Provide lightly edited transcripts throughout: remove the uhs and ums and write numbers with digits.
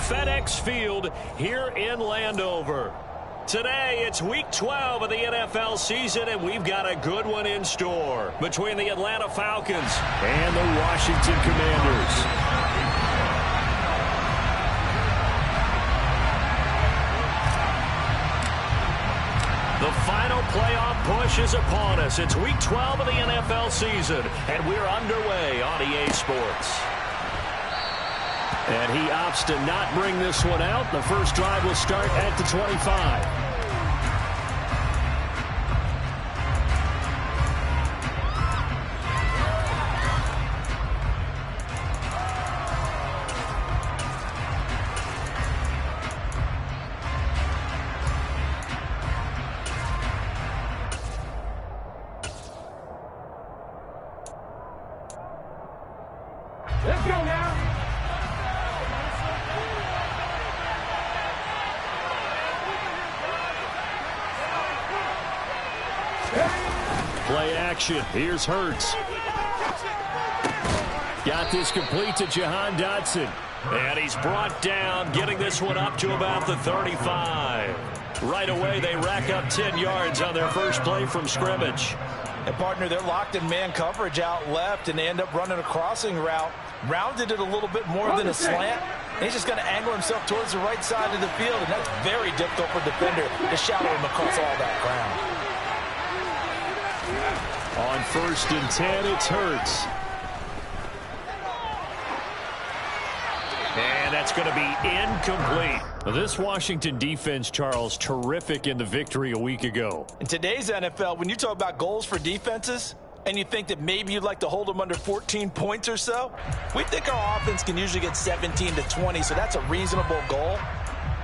FedEx Field here in Landover. Today, it's Week 12 of the NFL season, and we've got a good one in store between the Atlanta Falcons and the Washington Commanders. The final playoff push is upon us. It's Week 12 of the NFL season, and we're underway on EA Sports. And he opts to not bring this one out. The first drive will start at the 25. Let's go now. Play action. Here's Hurts. Got this complete to Jahan Dotson. And he's brought down, getting this one up to about the 35. Right away, they rack up 10 yards on their first play from scrimmage. And, partner, they're locked in man coverage out left, and they end up running a crossing route. Rounded it a little bit more than a slant. And he's just going to angle himself towards the right side of the field, and that's very difficult for a defender to shadow him across all that ground. On 1st and 10, it's Hurts. And that's going to be incomplete. This Washington defense, Charles, terrific in the victory a week ago. In today's NFL, when you talk about goals for defenses, and you think that maybe you'd like to hold them under 14 points or so, we think our offense can usually get 17 to 20, so that's a reasonable goal.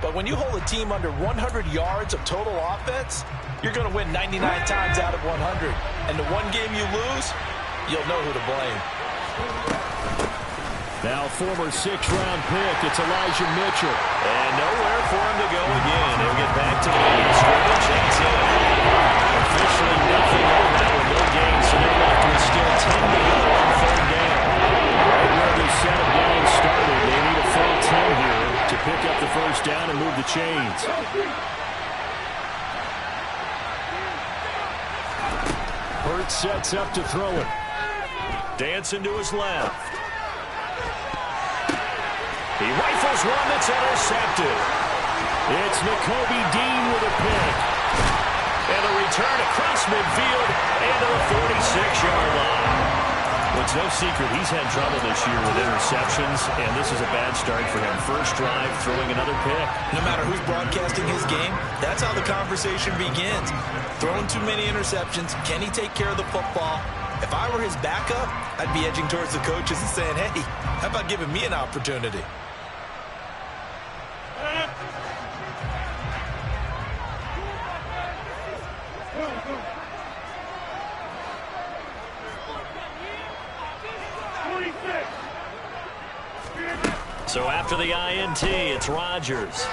But when you hold a team under 100 yards of total offense, you're going to win 99 times out of 100. And the one game you lose, you'll know who to blame. Now former 6th-round pick, it's Elijah Mitchell. And nowhere for him to go again. He'll get back to the line of scrimmage. That's it. Officially nothing on that one. No gain, so they're left with still 10 to go on 3rd down. Right where this set of downs started, they need a full 10 here to pick up the first down and move the chains. Hurts sets up to throw it. Dancing to his left. He rifles one that's intercepted. It's Nakobe Dean with a pick. And a return across midfield and to the 46-yard line. Well, it's no secret he's had trouble this year with interceptions, and this is a bad start for him. First drive, throwing another pick. No matter who's broadcasting his game, that's how the conversation begins. Throwing too many interceptions, can he take care of the football? If I were his backup, I'd be edging towards the coaches and saying, hey, how about giving me an opportunity? So after the INT, it's Rodgers.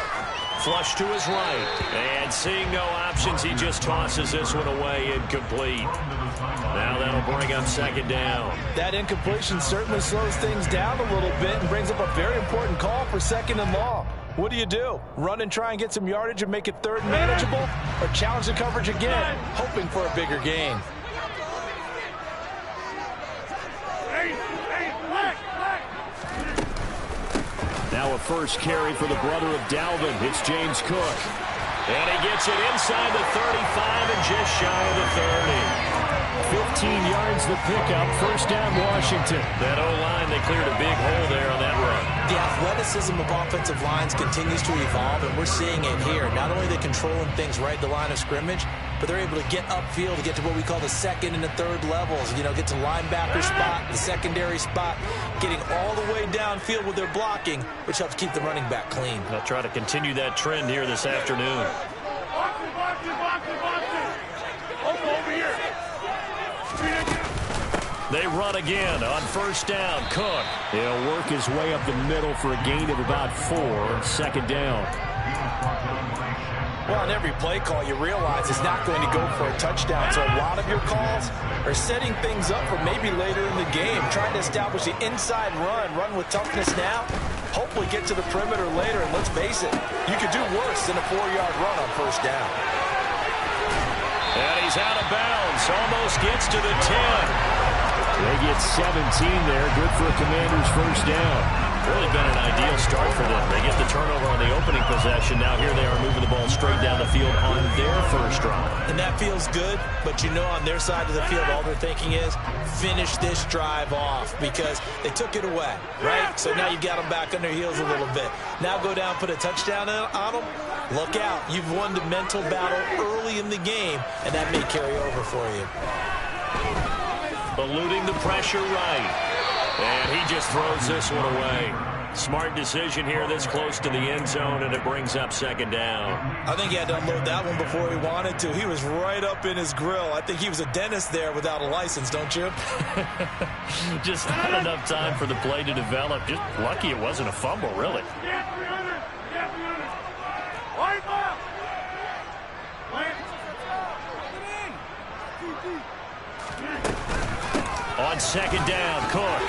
Flush to his right. And seeing no options, he just tosses this one away, incomplete. Now that'll bring up 2nd down. That incompletion certainly slows things down a little bit and brings up a very important call for 2nd and long. What do? Run and try and get some yardage and make it 3rd and manageable? Or challenge the coverage again, hoping for a bigger gain? Now a first carry for the brother of Dalvin. It's James Cook. And he gets it inside the 35 and just shy of the 30. 15 yards the pickup. First down, Washington. That O-line, they cleared a big hole there on that run. The athleticism of offensive lines continues to evolve, and we're seeing it here. Not only are they controlling things right at the line of scrimmage, but they're able to get upfield to get to what we call the 2nd and the 3rd levels. You know, get to linebacker spot, the secondary spot, getting all the way downfield with their blocking, which helps keep the running back clean. They'll try to continue that trend here this afternoon. Over here. They run again on first down. Cook. He'll work his way up the middle for a gain of about 4. 2nd down. Well, on every play call, you realize it's not going to go for a touchdown. So a lot of your calls are setting things up for maybe later in the game, trying to establish the inside run with toughness now, hopefully get to the perimeter later. And let's face it, you could do worse than a 4-yard run on first down. And he's out of bounds. Almost gets to the 10. They get 17 there. Good for a Commanders first down. Really been an ideal start for them. They get the turnover on the opening possession. Now here they are moving the ball straight down the field on their first drive. And that feels good, but you know on their side of the field all they're thinking is finish this drive off because they took it away, right? So now you got them back on their heels a little bit. Now go down, put a touchdown on them. Look out. You've won the mental battle early in the game, and that may carry over for you. Eluding the pressure right. And he just throws this one away. Smart decision here this close to the end zone, and it brings up second down. I think he had to unload that one before he wanted to. He was right up in his grill. I think he was a dentist there without a license, don't you? Just not enough time for the play to develop. Just lucky it wasn't a fumble, really. On second down, Cook.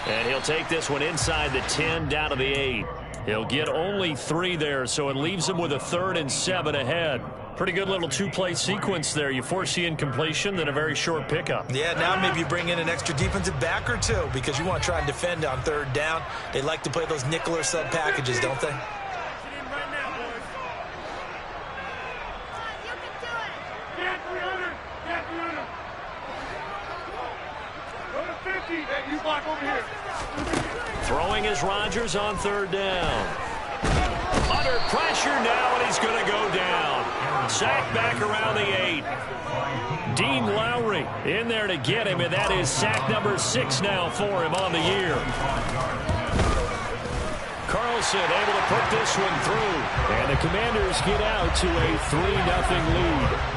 And he'll take this one inside the 10 down to the 8. He'll get only 3 there, so it leaves him with a 3rd and 7 ahead. Pretty good little 2-play sequence there. You force the incompletion, then a very short pickup. Yeah, now maybe you bring in an extra defensive back or two because you want to try and defend on 3rd down. They like to play those nickel or sub packages, don't they? Throwing is Rodgers on 3rd down. Under pressure now, and he's going to go down. Sacked back around the 8. Dean Lowry in there to get him, and that is sack number 6 now for him on the year. Carlson able to put this one through. And the Commanders get out to a 3-0 lead.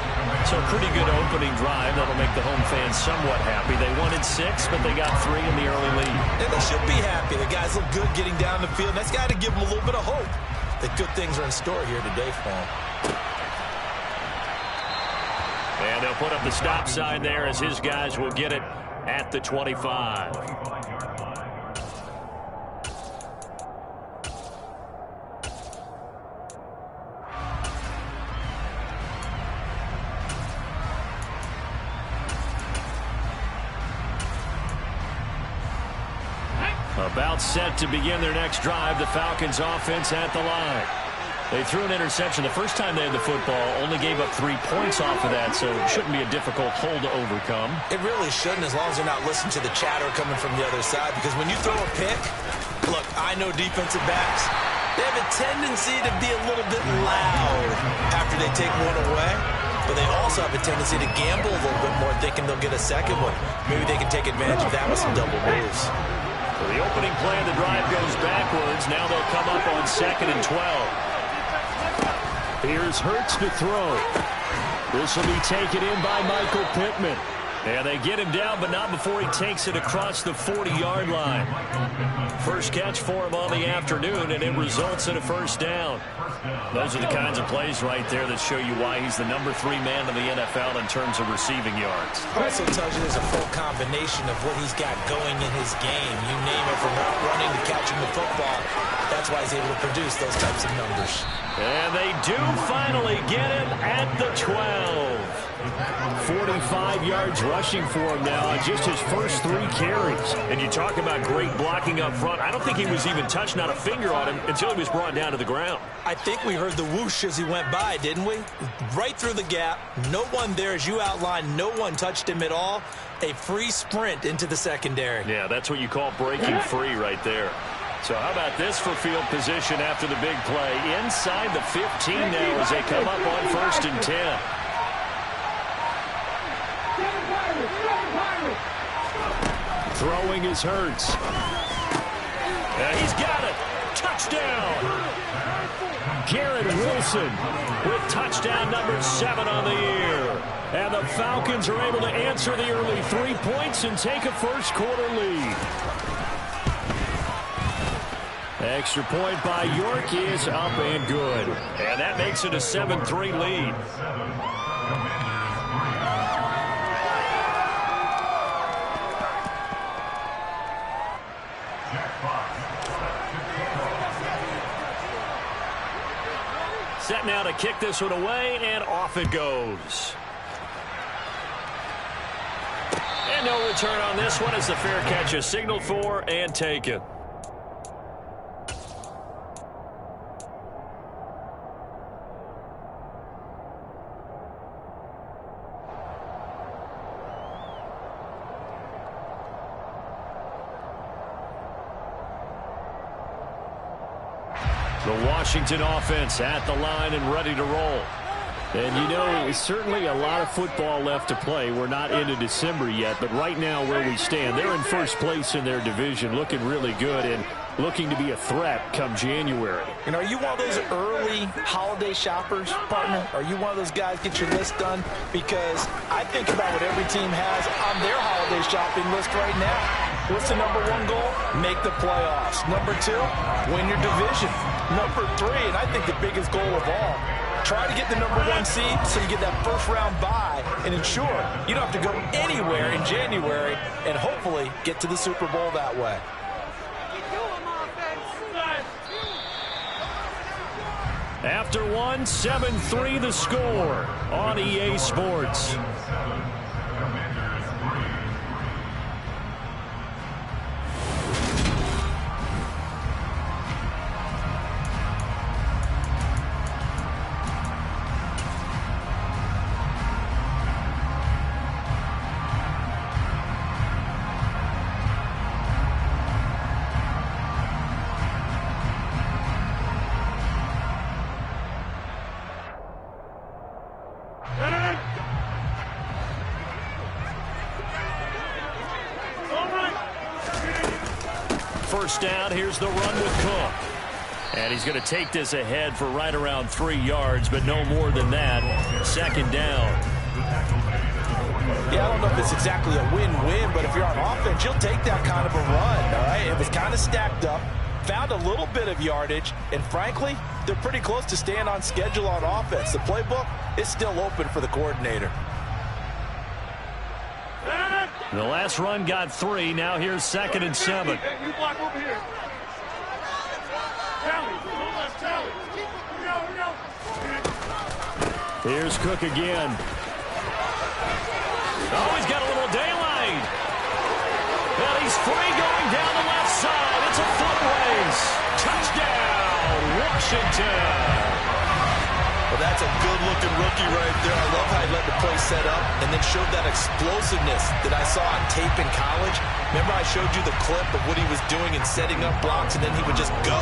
So a pretty good opening drive. That'll make the home fans somewhat happy. They wanted 6, but they got 3 in the early lead. And they should be happy. The guys look good getting down the field. That's got to give them a little bit of hope that good things are in store here today for them. And they'll put up the stop sign there as his guys will get it at the 25. About set to begin their next drive. The Falcons offense at the line. They threw an interception the first time they had the football, only gave up 3 points off of that, so it shouldn't be a difficult hole to overcome. It really shouldn't, as long as they're not listening to the chatter coming from the other side, because when you throw a pick, look, I know defensive backs, they have a tendency to be a little bit loud after they take one away, but they also have a tendency to gamble a little bit more, thinking they'll get a second one. Maybe they can take advantage of that with some double moves. The opening play of the drive goes backwards. Now they'll come up on 2nd and 12. Here's Hurts to throw. This will be taken in by Michael Pittman. And they get him down, but not before he takes it across the 40-yard line. First catch for him on the afternoon, and it results in a first down. Those are the kinds of plays right there that show you why he's the number 3 man in the NFL in terms of receiving yards. Also tells you there's a full combination of what he's got going in his game. You name it, from running to catching the football. That's why he's able to produce those types of numbers. And they do finally get him at the 12. 45 yards rushing for him now on just his first 3 carries. And you talk about great blocking up front. I don't think he was even touched, not a finger on him, until he was brought down to the ground. I think we heard the whoosh as he went by, didn't we? Right through the gap. No one there, as you outlined. No one touched him at all. A free sprint into the secondary. Yeah, that's what you call breaking free right there. So how about this for field position after the big play? Inside the 15 now as they come up on 1st and 10. Throwing is Hurts. And he's got it. Touchdown. Garrett Wilson with touchdown number 7 on the year. And the Falcons are able to answer the early 3 points and take a first quarter lead. Extra point by York is up and good. And that makes it a 7-3 lead. Set now to kick this one away, and off it goes. And no return on this one as the fair catch is signaled for and taken. The Washington offense at the line and ready to roll. And, you know, there's certainly a lot of football left to play. We're not into December yet, but right now where we stand, they're in first place in their division, looking really good and looking to be a threat come January. You know, are you one of those early holiday shoppers, partner? Are you one of those guys get your list done? Because I think about what every team has on their holiday shopping list right now. What's the number one goal? Make the playoffs. Number two, win your division. Number three, and I think the biggest goal of all, try to get the number one seed so you get that first round bye and ensure you don't have to go anywhere in January and hopefully get to the Super Bowl that way. After one, 7-3 the score on EA Sports. First down, here's the run with Cook. And he's going to take this ahead for right around 3 yards, but no more than that. Second down. Yeah, I don't know if it's exactly a win-win, but if you're on offense, you'll take that kind of a run, all right? It was kind of stacked up, found a little bit of yardage, and frankly, they're pretty close to staying on schedule on offense. The playbook is still open for the coordinator. The last run got 3. Now here's 2nd and 7. You block over here. Here's Cook again. Oh, he's got a little daylight. Well, he's free going down the left side. It's a foot race. Touchdown, Washington. Well, that's a good-looking rookie right there. I love how he let the play set up and then showed that explosiveness that I saw on tape in college. Remember I showed you the clip of what he was doing and setting up blocks, and then he would just go?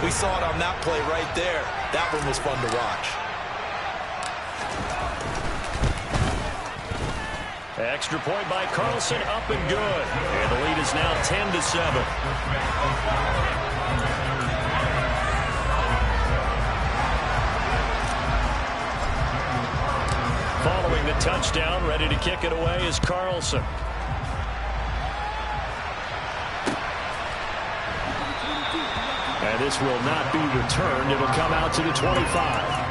We saw it on that play right there. That one was fun to watch. Extra point by Carlson, up and good. And the lead is now 10-7. Following the touchdown, ready to kick it away is Carlson. And this will not be returned. It'll come out to the 25.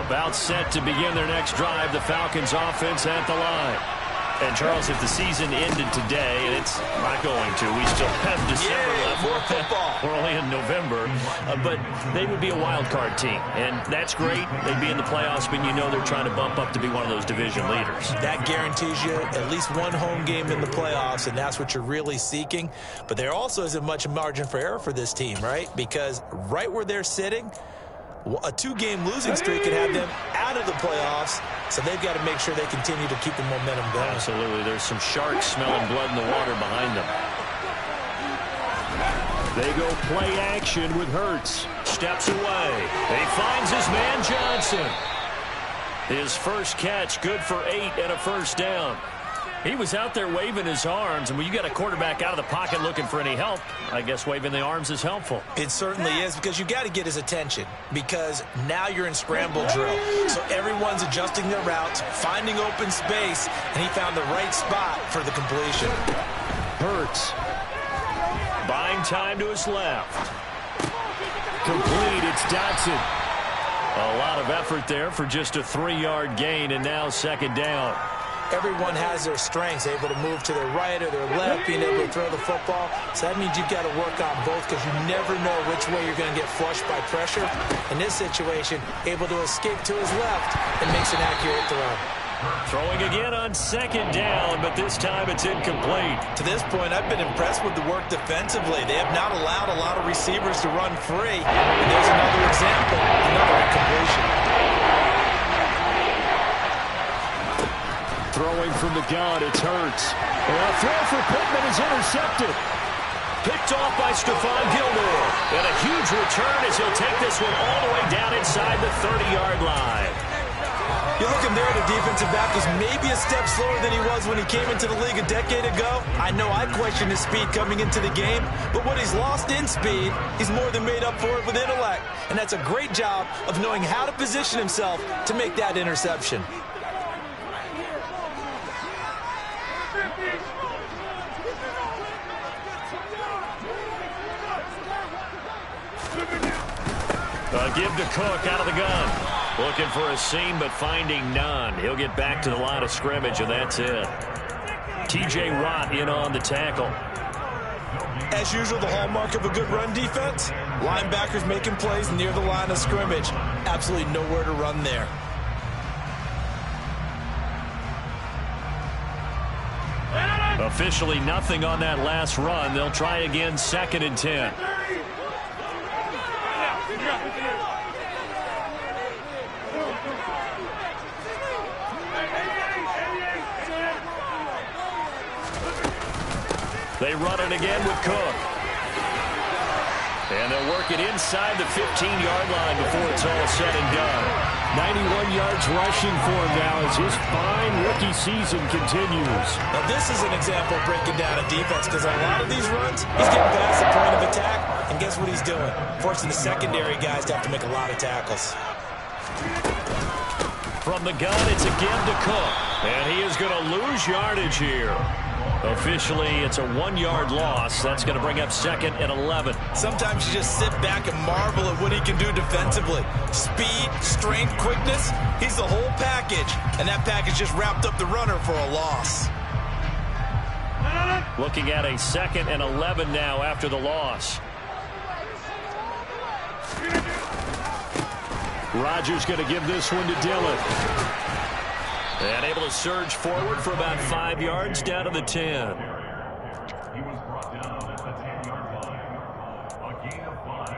About set to begin their next drive, the Falcons offense at the line. And, Charles, if the season ended today, and it's not going to, we still have December left. More football. We're only in November. But they would be a wild card team, and that's great. They'd be in the playoffs, but you know they're trying to bump up to be one of those division leaders. That guarantees you at least one home game in the playoffs, and that's what you're really seeking. But there also isn't much margin for error for this team, right? Because right where they're sitting, a 2-game losing streak could have them out of the playoffs, so they've got to make sure they continue to keep the momentum going. Absolutely. There's some sharks smelling blood in the water behind them. They go play action with Hurts. Steps away. He finds his man Johnson. His first catch, good for 8 and a first down. He was out there waving his arms, and when you got a quarterback out of the pocket looking for any help, I guess waving the arms is helpful. It certainly is, because you got to get his attention, because now you're in scramble drill. So everyone's adjusting their routes, finding open space, and he found the right spot for the completion. Hurts. Buying time to his left. Complete, it's Dotson. A lot of effort there for just a 3-yard gain, and now second down. everyone has their strengths, able to move to their right or their left, being able to throw the football. So that means you've got to work on both because you never know which way you're going to get flushed by pressure. In this situation, able to escape to his left and makes an accurate throw. Throwing again on second down, but this time it's incomplete. To this point, I've been impressed with the work defensively. They have not allowed a lot of receivers to run free. And there's another example, another incompletion. Throwing from the gun, it's Hurts. And a throw for Pittman is intercepted. Picked off by Stephon Gilmore. And a huge return as he'll take this one all the way down inside the 30-yard line. You're looking there at a defensive back who's maybe a step slower than he was when he came into the league a decade ago. I know I questioned his speed coming into the game, but what he's lost in speed, he's more than made up for it with intellect. And that's a great job of knowing how to position himself to make that interception. Give to Cook out of the gun. Looking for a seam, but finding none. He'll get back to the line of scrimmage, and that's it. T.J. Watt in on the tackle. As usual, the hallmark of a good run defense, linebackers making plays near the line of scrimmage. Absolutely nowhere to run there. Officially nothing on that last run. They'll try again, 2nd and 10. They run it again with Cook. And they'll work it inside the 15-yard line before it's all said and done. 91 yards rushing for him now as his fine rookie season continues. Now this is an example of breaking down a defense because a lot of these runs, he's getting past the point of attack, and guess what he's doing? Forcing the secondary guys to have to make a lot of tackles. From the gun, it's again to Cook. And he is going to lose yardage here. Officially, it's a 1-yard loss. That's going to bring up 2nd and 11. Sometimes you just sit back and marvel at what he can do defensively. Speed, strength, quickness, he's the whole package. And that package just wrapped up the runner for a loss. Looking at a 2nd and 11 now after the loss. Rodgers going to give this one to Dillon. And able to surge forward for about 5 yards down to the 10. He was brought down at the 10-yard line. A gain of 5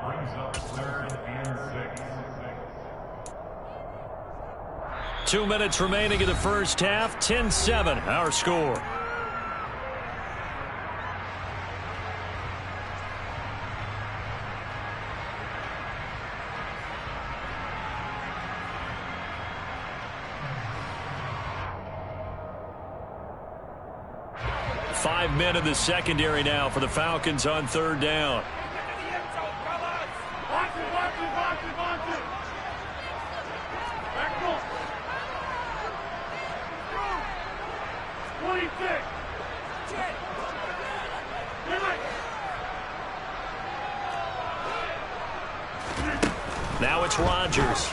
brings up 3rd and 6. 2 minutes remaining in the first half. 10-7, our score. Five men in the secondary now for the Falcons on 3rd down. Now it's Rodgers.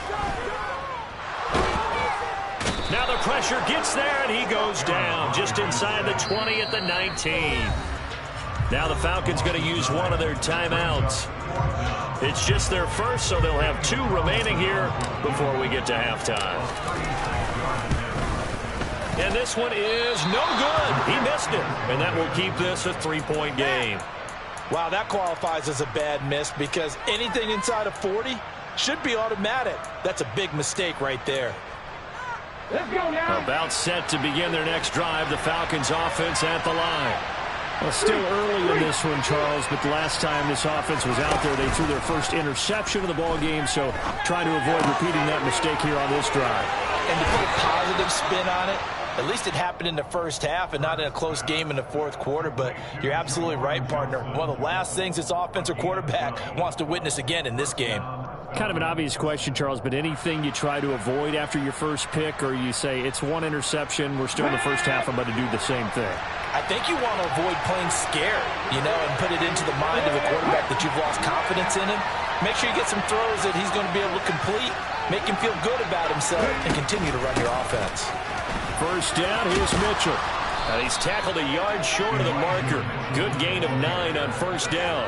Now the pressure gets there, and he goes down just inside the 20 at the 19. Now the Falcons going to use one of their timeouts. It's just their first, so they'll have 2 remaining here before we get to halftime. And this one is no good. He missed it, and that will keep this a 3-point game. Wow, that qualifies as a bad miss because anything inside of 40 should be automatic. That's a big mistake right there. Let's go now. About set to begin their next drive, the Falcons offense at the line. Well, still early in this one, Charles, but the last time this offense was out there, they threw their first interception of the ball game, so trying to avoid repeating that mistake here on this drive. And to put a positive spin on it, at least it happened in the first half and not in a close game in the 4th quarter, but you're absolutely right, partner. One of the last things this offensive quarterback wants to witness again in this game. Kind of an obvious question, Charles, but anything you try to avoid after your first pick, or you say it's one interception, we're still in the first half, I'm about to do the same thing? I think you want to avoid playing scared, you know, and put it into the mind of the quarterback that you've lost confidence in him. Make sure you get some throws that he's going to be able to complete, make him feel good about himself, and continue to run your offense. first down, here's Mitchell. And he's tackled a yard short of the marker. Good gain of 9 on first down.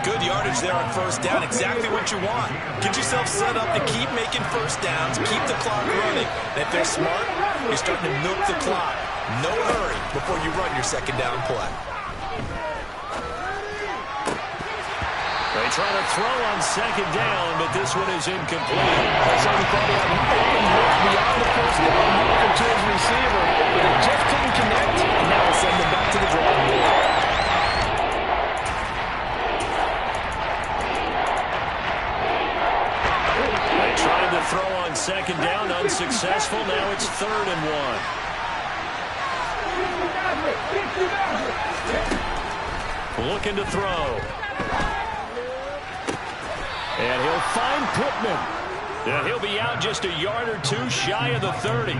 Good yardage there on first down. Exactly what you want. Get yourself set up to keep making first downs, keep the clock running. And if they're smart, you're starting to milk the clock. No hurry before you run your second down play. They try to throw on second down, but this one is incomplete. That's only thought he had an open look beyond the first down, moving to his receiver, but it just couldn't connect, and now we'll send him back to the drawing board. They tried to throw on second down, unsuccessful. Now it's 3rd and 1. Looking to throw. And he'll find Pittman. And he'll be out just a yard or 2 shy of the 30.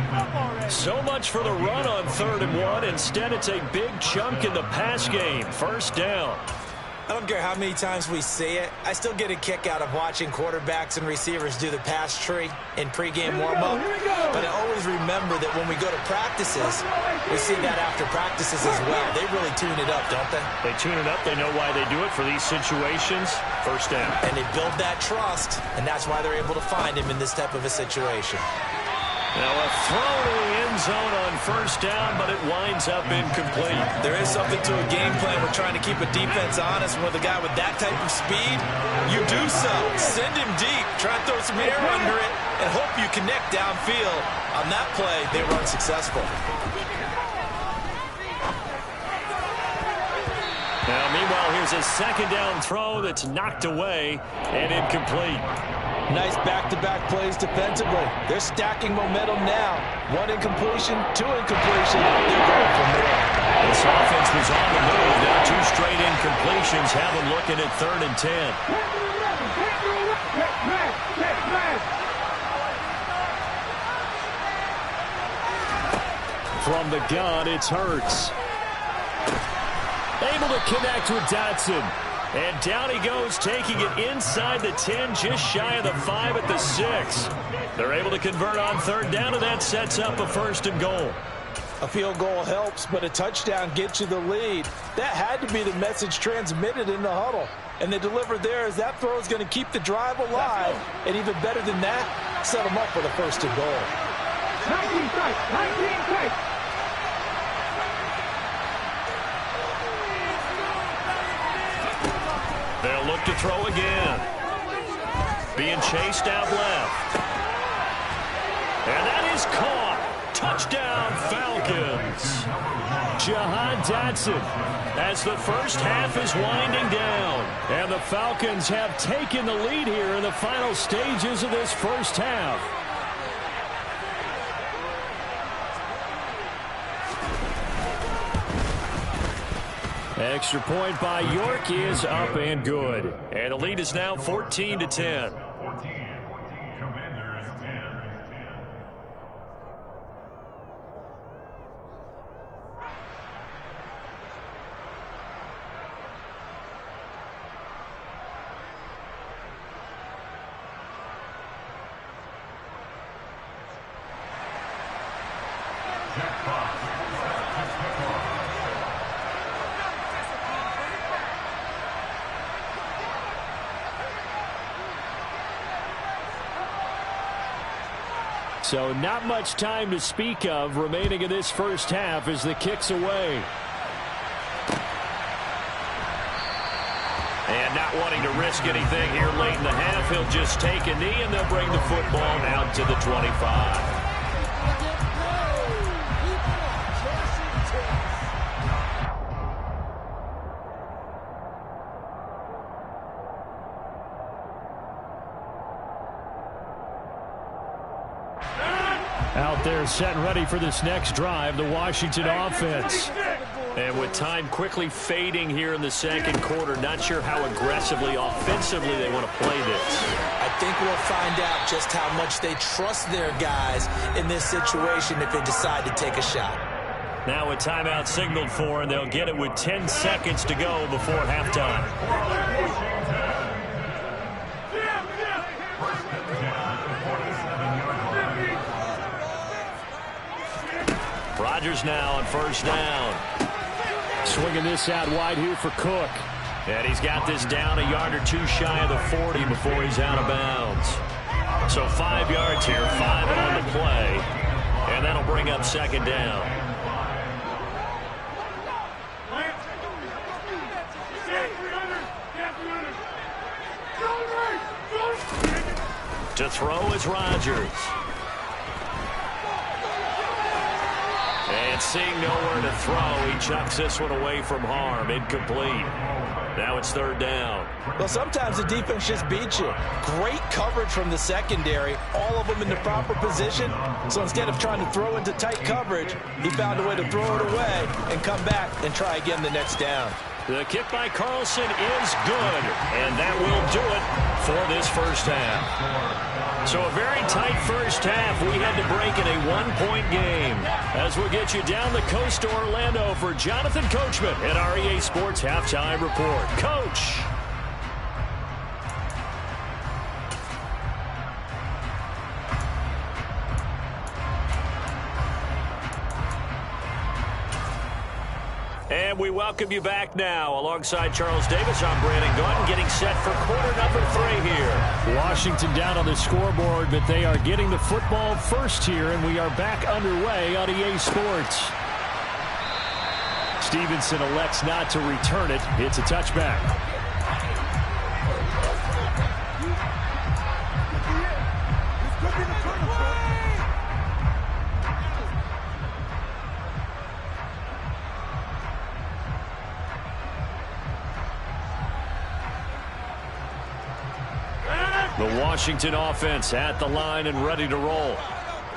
So much for the run on 3rd and 1. Instead, it's a big chunk in the pass game. First down. I don't care how many times we see it. I still get a kick out of watching quarterbacks and receivers do the pass tree in pregame warm-up. But I always remember that when we go to practices, we see that after practices as well. They really tune it up, don't they? They tune it up. They know why they do it for these situations. First down. And they build that trust, and that's why they're able to find him in this type of a situation. Now a throw to the end zone on first down, but it winds up incomplete. There is something to a game plan. We're trying to keep a defense honest. With a guy with that type of speed, you do so. Send him deep. Try and throw some air under it and hope you connect downfield. On that play, they were unsuccessful. Now, meanwhile, here's a second down throw that's knocked away and incomplete. Nice back-to-back plays defensively. They're stacking momentum now. 1 incompletion, 2 incompletion. They're going for more. This offense was on the move. Now 2 straight incompletions have them looking at 3rd and 10. From the gun, it's Hurts. Able to connect with Dotson. And down he goes, taking it inside the 10, just shy of the 5 at the 6. They're able to convert on 3rd down, and that sets up a 1st and goal. A field goal helps, but a touchdown gets you the lead. That had to be the message transmitted in the huddle. And they delivered there as that throw is going to keep the drive alive. And even better than that, set them up for the 1st and goal. 19 strikes, 19 strikes. They'll look to throw again. Being chased out left. And that is caught. Touchdown, Falcons. Jahan Dotson as the first half is winding down. And the Falcons have taken the lead here in the final stages of this first half. Extra point by York is up and good. And the lead is now 14-10. Commanders 10. So not much time to speak of remaining in this first half as the kick's away. And not wanting to risk anything here late in the half, he'll just take a knee and they'll bring the football out to the 25. Out there set and ready for this next drive, the Washington offense. And with time quickly fading here in the second quarter, not sure how aggressively, offensively they want to play this. I think we'll find out just how much they trust their guys in this situation if they decide to take a shot. Now a timeout signaled for, and they'll get it with 10 seconds to go before halftime. Rodgers now on first down. Swinging this out wide here for Cook. And he's got this down a yard or two shy of the 40 before he's out of bounds. So 5 yards here, 5 on the play. And that'll bring up second down. To throw is Rodgers. And seeing nowhere to throw, he chucks this one away from harm. Incomplete. Now it's third down. Well, sometimes the defense just beats you. Great coverage from the secondary, all of them in the proper position. So instead of trying to throw into tight coverage, he found a way to throw it away and come back and try again the next down. The kick by Carlson is good, and that will do it for this first half. So a very tight first half. We had to break in a one-point game. As we get you down the coast to Orlando for Jonathan Coachman at our EA Sports Halftime Report. Coach. And we welcome you back now. Alongside Charles Davis, I'm Brandon Gaudin, getting set for quarter number 3 here. Washington down on the scoreboard, but they are getting the football first here, and we are back underway on EA Sports. Stevenson elects not to return it. It's a touchback. The Washington offense at the line and ready to roll.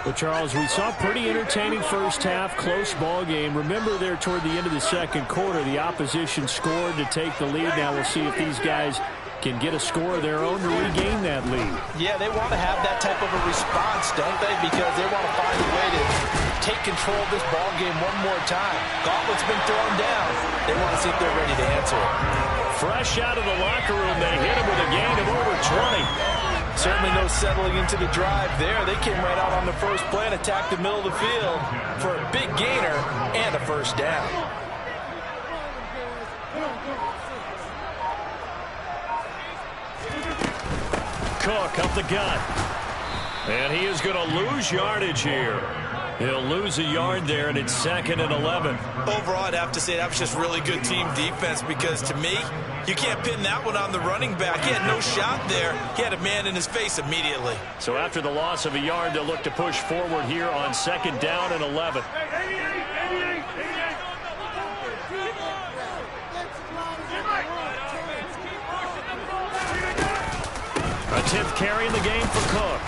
Well, Charles, we saw a pretty entertaining first half, close ball game. Remember there toward the end of the second quarter, the opposition scored to take the lead. Now we'll see if these guys can get a score of their own to regain that lead. Yeah, they want to have that type of a response, don't they? Because they want to find a way to take control of this ball game one more time. Gauntlet's been thrown down. They want to see if they're ready to answer it. Fresh out of the locker room, they hit him with a gain of over 20. Certainly no settling into the drive there. They came right out on the first play and attacked the middle of the field for a big gainer and a first down. Cook up the gut. And he is going to lose yardage here. He'll lose a yard there, and it's 2nd and 11. Overall, I'd have to say that was just really good team defense because, to me, you can't pin that one on the running back. He had no shot there. He had a man in his face immediately. So after the loss of a yard, they'll look to push forward here on 2nd down and 11. A 10th carry in the game for Cook.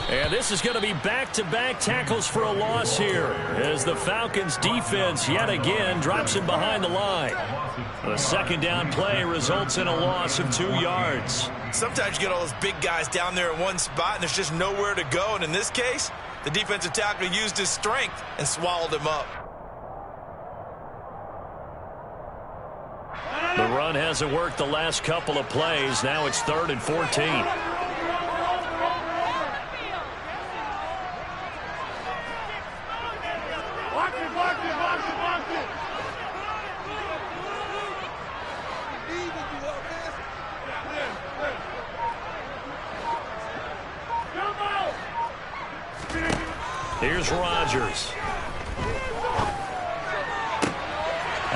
And this is going to be back-to-back tackles for a loss here as the Falcons defense yet again drops him behind the line. The 2nd down play results in a loss of 2 yards. Sometimes you get all those big guys down there in one spot and there's just nowhere to go. And in this case, the defensive tackle used his strength and swallowed him up. The run hasn't worked the last couple of plays. Now it's 3rd and 14. Here's Rodgers.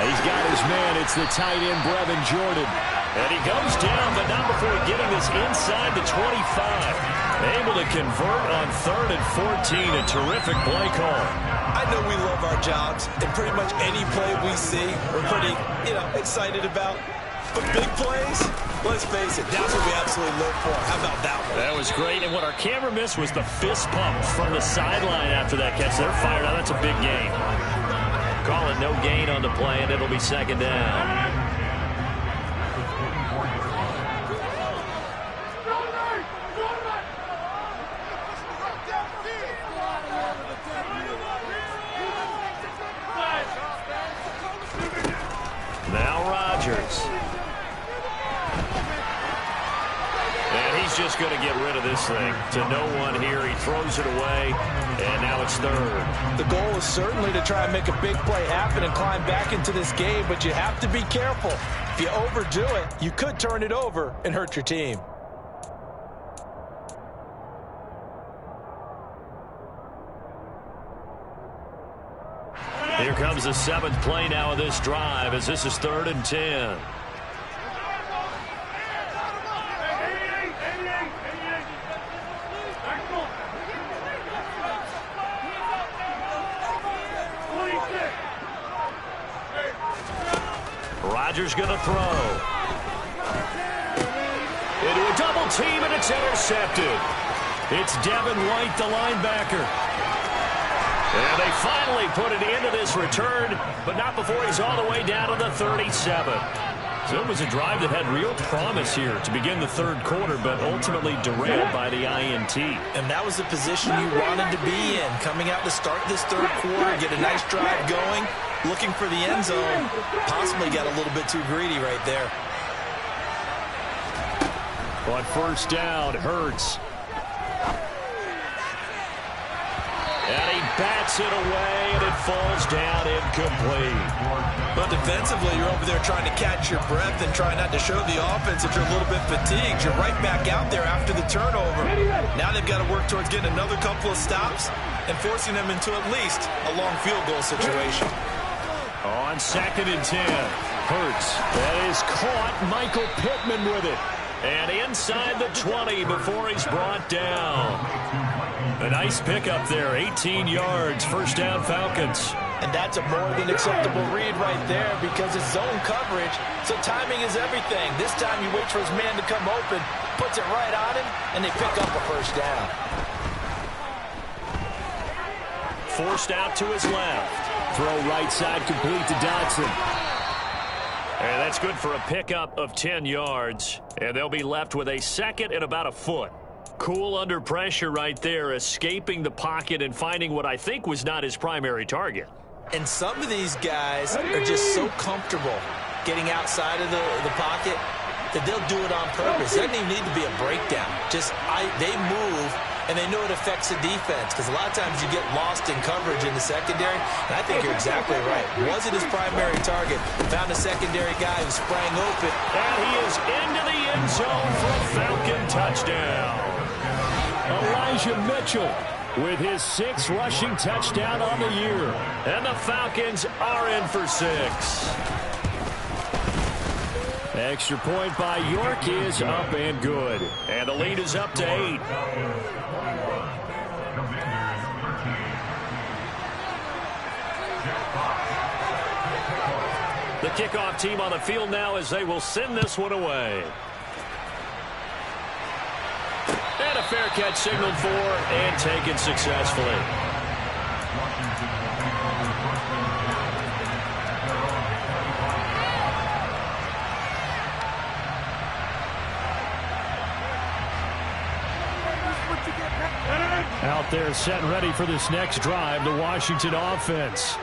He's got his man. It's the tight end, Brevin Jordan. And he goes down, but not before getting this inside the 25. Able to convert on 3rd and 14. A terrific play call. I know we love our jobs, and pretty much any play we see, we're pretty, excited about. But big plays, let's face it, that's what we absolutely live for. How about that one? That was great, and what our camera missed was the fist pump from the sideline after that catch. They're fired out. That's a big gain. Call it no gain on the play, and it'll be 2nd down. Now Rodgers. And he's just going to get rid of this thing. To no one here. He throws it away. And now it's this third. The goal is certainly to try and make a big play happen and climb back into this game, but you have to be careful. If you overdo it, you could turn it over and hurt your team. Here comes the 7th play now of this drive as this is 3rd and 10. Rodgers going to throw. Into a double team, and it's intercepted. It's Devin White, the linebacker. And they finally put it into this return, but not before he's all the way down to the 37. So it was a drive that had real promise here to begin the 3rd quarter, but ultimately derailed by the INT. And that was the position you wanted to be in, coming out to start this 3rd quarter, get a nice drive going, looking for the end zone. Possibly got a little bit too greedy right there. On 1st down, Hurts. And he bats it away, and it falls down incomplete. But defensively, you're over there trying to catch your breath and try not to show the offense that you're a little bit fatigued. You're right back out there after the turnover. Now they've got to work towards getting another couple of stops and forcing them into at least a long field goal situation. On 2nd and 10, Hurts. That is caught. Michael Pittman with it. And inside the 20 before he's brought down. A nice pickup there, 18 yards, 1st down Falcons. And that's a more than acceptable read right there because it's zone coverage, so timing is everything. This time you wait for his man to come open, puts it right on him, and they pick up a 1st down. Forced out to his left. Throw right side complete to Dotson. And that's good for a pickup of 10 yards. And they'll be left with a 2nd and about a foot. Cool under pressure right there, escaping the pocket and finding what I think was not his primary target. And some of these guys are just so comfortable getting outside of the pocket that they'll do it on purpose. It doesn't even need to be a breakdown. They move, and they know it affects the defense because a lot of times you get lost in coverage in the secondary, and I think you're exactly right. Wasn't his primary target. Found a secondary guy who sprang open. And he is into the end zone for a Falcon touchdown. Elijah Mitchell with his 6th rushing touchdown on the year. And the Falcons are in for 6. Extra point by York is up and good. And the lead is up to 8. The kickoff team on the field now as they will send this one away. And a fair catch signaled for and taken successfully. Out there set and ready for this next drive, the Washington offense.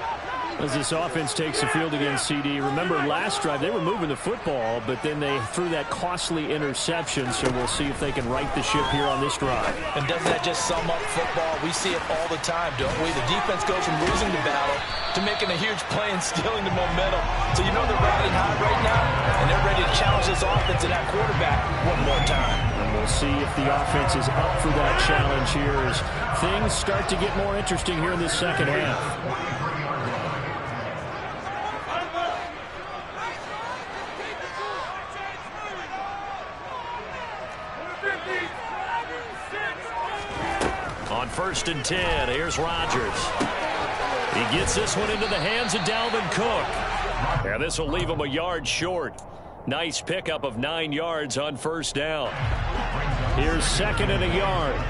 As this offense takes the field against CD. Remember, last drive, they were moving the football, but then they threw that costly interception, so we'll see if they can right the ship here on this drive. And doesn't that just sum up football? We see it all the time, don't we? The defense goes from losing the battle to making a huge play and stealing the momentum. So you know they're riding high right now, and they're ready to challenge this offense and that quarterback one more time. And we'll see if the offense is up for that challenge here as things start to get more interesting here in this 2nd half. On 1st and 10, here's Rodgers. He gets this one into the hands of Dalvin Cook. And this will leave him a yard short. Nice pickup of 9 yards on 1st down. Here's 2nd and a yard.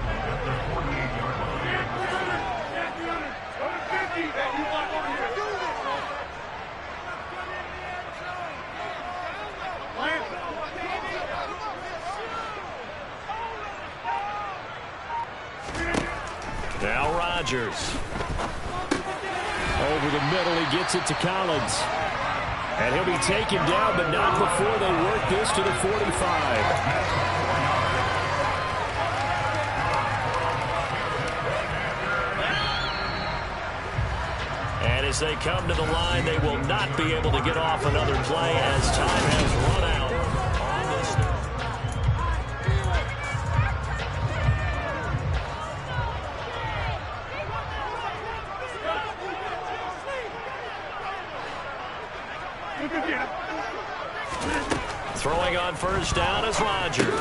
Now Rodgers. Over the middle, he gets it to Collins. And he'll be taken down, but not before they work this to the 45. As they come to the line, they will not be able to get off another play as time has run out on this. Throwing on first down is Rodgers.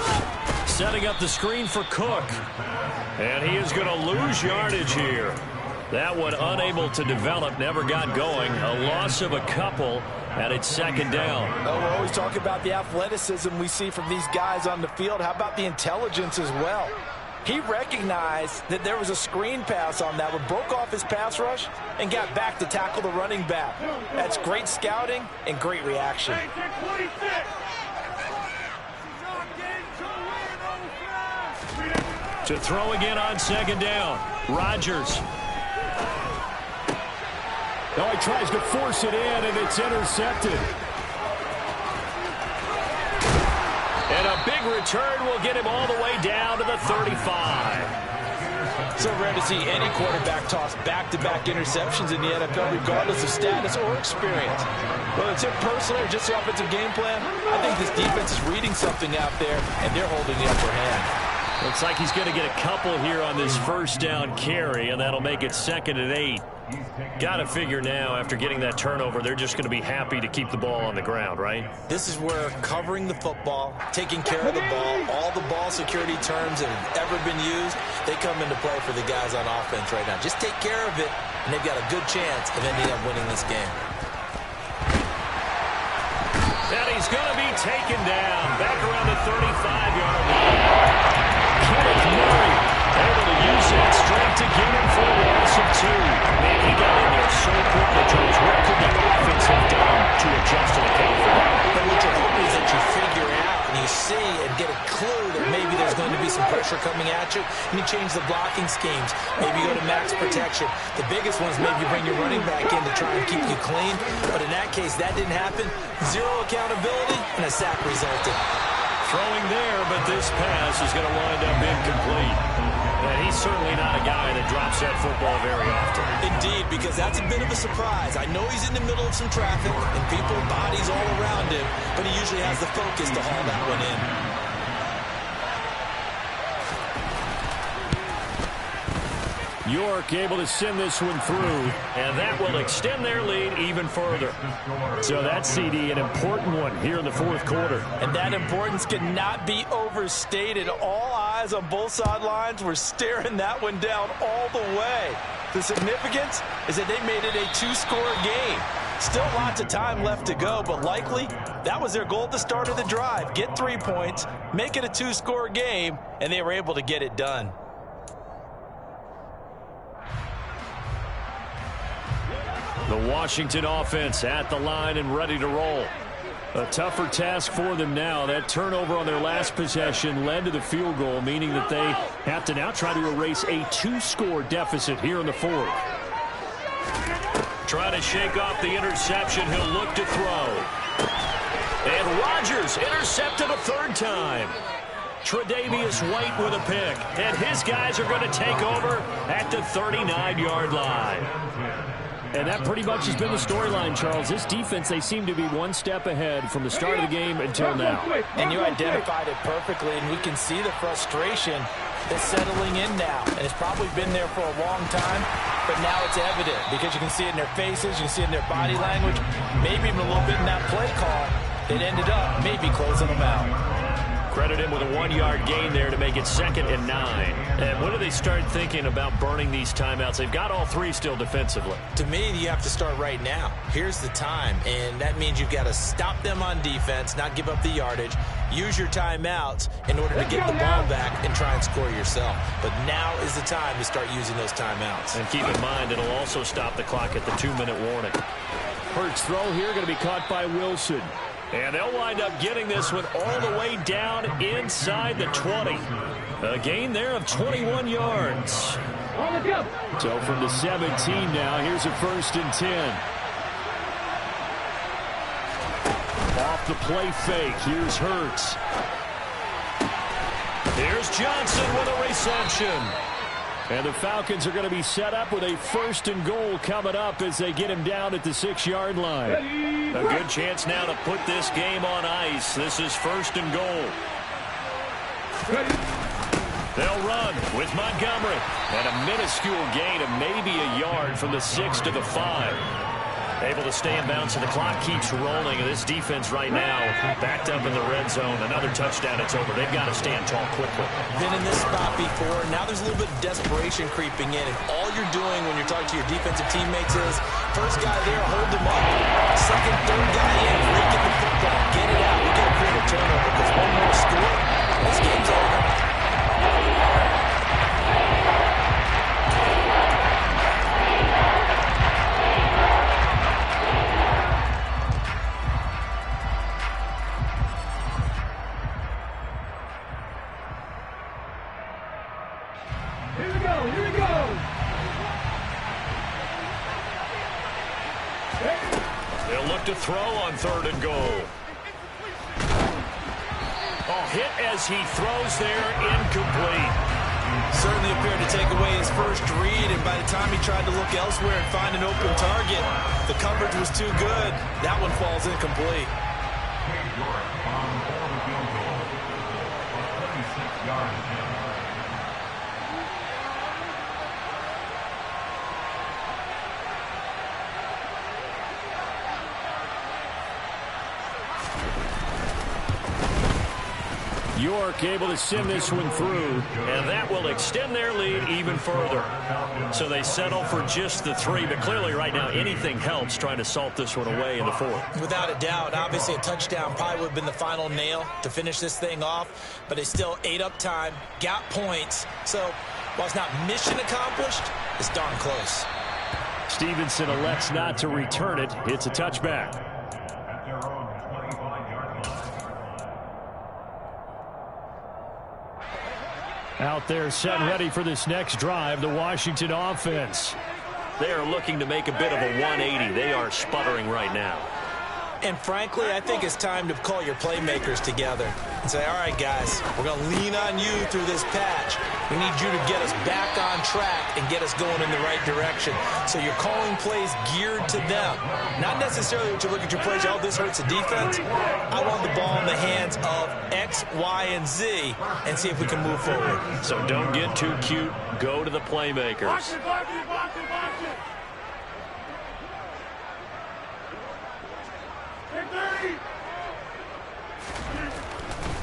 Setting up the screen for Cook. And he is going to lose yardage here. That one unable to develop, never got going. A loss of a couple, and it's second down. Oh, we're always talking about the athleticism we see from these guys on the field. How about the intelligence as well? He recognized that there was a screen pass on that one, broke off his pass rush, and got back to tackle the running back. That's great scouting and great reaction. To throw again on second down, Rodgers. Oh, he tries to force it in, and it's intercepted. And a big return will get him all the way down to the 35. So rare to see any quarterback toss back-to-back interceptions in the NFL, regardless of status or experience. Whether it's him personally or just the offensive game plan, I think this defense is reading something out there, and they're holding the upper hand. Looks like he's going to get a couple here on this first down carry, and that'll make it 2nd and 8. Got to figure now, after getting that turnover, they're just going to be happy to keep the ball on the ground, right? This is where covering the football, taking care of the ball, all the ball security terms that have ever been used, they come into play for the guys on offense right now. Just take care of it, and they've got a good chance of ending up winning this game. And he's going to be taken down back around the 35-yard line. Kenneth Murray able to use that strength to get him for a loss of 2. Man, he got in there so quickly, Charles. What could the offense have done to adjust to the count for that? But what you're hoping is that you figure out and you see and get a clue that maybe there's going to be some pressure coming at you, and you change the blocking schemes. Maybe go to max protection. The biggest one is maybe bring your running back in to try and keep you clean. But in that case, that didn't happen. Zero accountability, and a sack resulted. Throwing there, but this pass is going to wind up incomplete. And he's certainly not a guy that drops that football very often. Indeed, because that's a bit of a surprise. I know he's in the middle of some traffic and people, bodies all around him, but he usually has the focus to haul that one in. York able to send this one through, and that will extend their lead even further. So that CD, an important one here in the 4th quarter. And that importance cannot be overstated. All eyes on both sidelines were staring that one down all the way. The significance is that they made it a 2-score game. Still lots of time left to go, but likely that was their goal at the start of the drive. Get 3 points, make it a 2-score game, and they were able to get it done. The Washington offense at the line and ready to roll. A tougher task for them now. That turnover on their last possession led to the field goal, meaning that they have to now try to erase a 2-score deficit here in the 4th. Trying to shake off the interception. He'll look to throw. And Rodgers intercepted a 3rd time. Tre'Davious White with a pick. And his guys are going to take over at the 39-yard line. And that pretty much has been the storyline, Charles. This defense, they seem to be one step ahead from the start of the game until now. And you identified it perfectly, and we can see the frustration that's settling in now. And it's probably been there for a long time, but now it's evident because you can see it in their faces, you can see it in their body language, maybe even a little bit in that play call that ended up maybe closing them out. Credit him with a 1-yard gain there to make it 2nd and 9. And when do they start thinking about burning these timeouts? They've got all 3 still defensively. To me, you have to start right now. Here's the time, and that means you've got to stop them on defense, not give up the yardage, use your timeouts in order to get the ball back and try and score yourself. But now is the time to start using those timeouts. And keep in mind, it'll also stop the clock at the 2-minute warning. Hurts throw here going to be caught by Wilson. And they'll wind up getting this one all the way down inside the 20. A gain there of 21 yards. So from the 17 now, here's a 1st and 10. Off the play fake, here's Hurts. Here's Johnson with a reception. And the Falcons are going to be set up with a 1st and goal coming up as they get him down at the 6-yard line. A good chance now to put this game on ice. This is 1st and goal. They'll run with Montgomery. And a minuscule gain of maybe a yard from the 6 to the 5. Able to stay in bounds, and the clock keeps rolling. And this defense right now backed up in the red zone. Another touchdown, it's over. They've got to stand tall quickly. Been in this spot before. Now there's a little bit of desperation creeping in. And all you're doing when you're talking to your defensive teammates is, first guy there, hold them up. Second, third guy in, breaking the football. Get it out. We got to create a turnover because one more score, this game's over. To throw on 3rd and goal. Oh, hit as he throws there, incomplete. Certainly appeared to take away his first read, and by the time he tried to look elsewhere and find an open target, the coverage was too good. That one falls incomplete. York able to send this one through. And that will extend their lead even further. So they settle for just the 3, but clearly right now anything helps trying to salt this one away in the 4th. Without a doubt, obviously a touchdown probably would have been the final nail to finish this thing off, but they still ate up time, got points. So while it's not mission accomplished, it's darn close. Stevenson elects not to return it. It's a touchback. Out there set ready for this next drive, the Washington offense. They are looking to make a bit of a 180. They are sputtering right now. And frankly, I think it's time to call your playmakers together and say, all right, guys, we're going to lean on you through this patch. We need you to get us back on track and get us going in the right direction. So you're calling plays geared to them. Not necessarily when you look at your plays, oh, this hurts the defense. I want the ball in the hands of X, Y, and Z and see if we can move forward. So don't get too cute. Go to the playmakers. Box it, box it, box it, box it.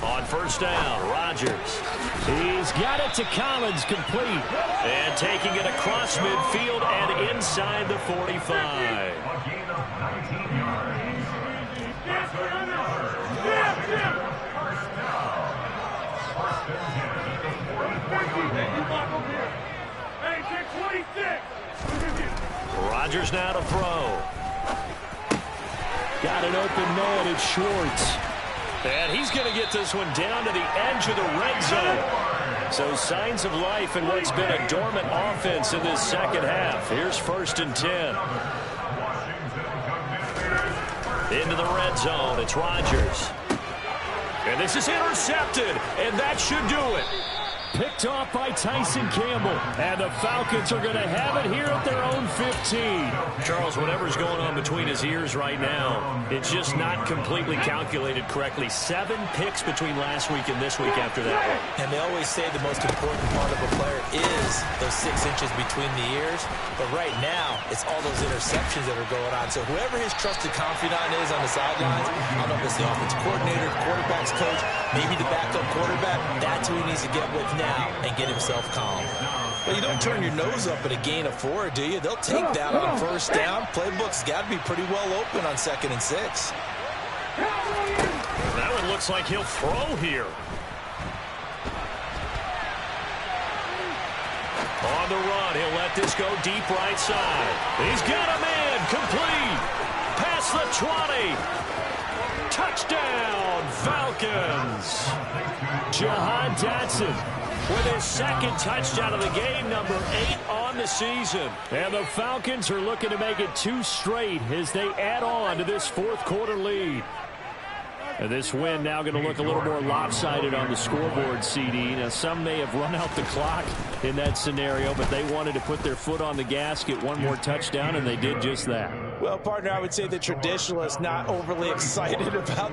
On 1st down, Rodgers. He's got it to Collins, complete. And taking it across midfield and inside the 45. A gain of 19 yards. First down. First and 10 at the 44. Rodgers now to throw. Got an open man, it's Schwartz. And he's going to get this one down to the edge of the red zone. So signs of life in what's been a dormant offense in this second half. Here's 1st and 10. Into the red zone, it's Rodgers. And this is intercepted, and that should do it. Picked off by Tyson Campbell. And the Falcons are going to have it here at their own 15. Charles, whatever's going on between his ears right now, it's just not completely calculated correctly. 7 picks between last week and this week after that one. And they always say the most important part of a player is those 6 inches between the ears. But right now, it's all those interceptions that are going on. So whoever his trusted confidant is on the sidelines, I don't know if it's the offensive coordinator, the quarterback's coach, maybe the backup quarterback, that's who he needs to get with now and get himself calm. Well, you don't turn your nose up at a gain of 4, do you? They'll take that on 1st down. Playbook's got to be pretty well open on 2nd and 6. That one looks like he'll throw here. On the run, he'll let this go deep right side. He's got a man, complete. Past the 20. Touchdown, Falcons. Jahan Dotson with his 2nd touchdown of the game, number 8 on the season. And the Falcons are looking to make it 2 straight as they add on to this 4th quarter lead. And this win now going to look a little more lopsided on the scoreboard, CD. Now, some may have run out the clock in that scenario, but they wanted to put their foot on the gas, get one more touchdown, and they did just that. Well, partner, I would say the traditionalists not overly excited about that.